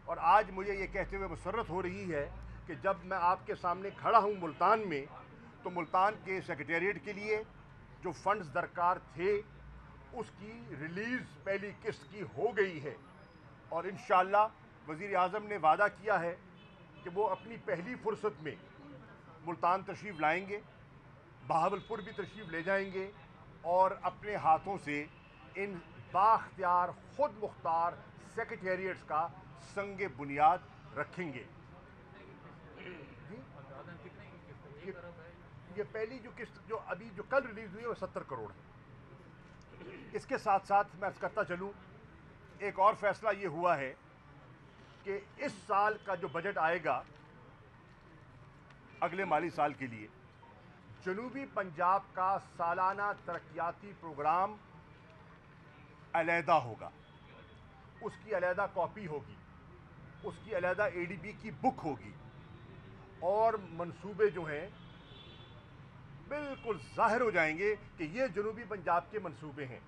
اور آج مجھے یہ کہتے ہوئے مسرت ہو رہی ہے کہ جب میں آپ کے سامنے کھڑا ہوں ملتان میں، تو ملتان کے سیکریٹریٹ کے لیے جو فنڈز درکار تھے اس کی ریلیز پہلی قسط کی ہو گئی ہے، اور انشاءاللہ وزیر اعظم نے وعدہ کیا ہے کہ وہ اپنی پہلی فرصت میں ملتان تشریف لائیں گے، بہاولپور بھی تشریف لے جائیں گے، اور اپنے ہاتھوں سے ان بااختیار خود مختار سیکریٹریٹس کا سنگ بنیاد رکھیں گے۔ جی یہ پہلی جو قسط جو ابھی جو کل ریلیز ہوئی ہے وہ 70 کروڑ ہے۔ اس کے ساتھ ساتھ میں عرض کرتا چلوں، ایک اور فیصلہ یہ ہوا ہے کہ اس سال کا جو بجٹ آئے گا اگلے مالی سال کے لیے، جنوبی پنجاب کا سالانہ ترقیاتی پروگرام علیحدہ ہوگا، اس کی علیحدہ کاپی ہوگی، اس کی علیحدہ اے ڈی بی کی بک ہوگی، اور منصوبے جو ہیں بالکل ظاہر ہو جائیں گے کہ یہ جنوبی پنجاب کے منصوبے ہیں۔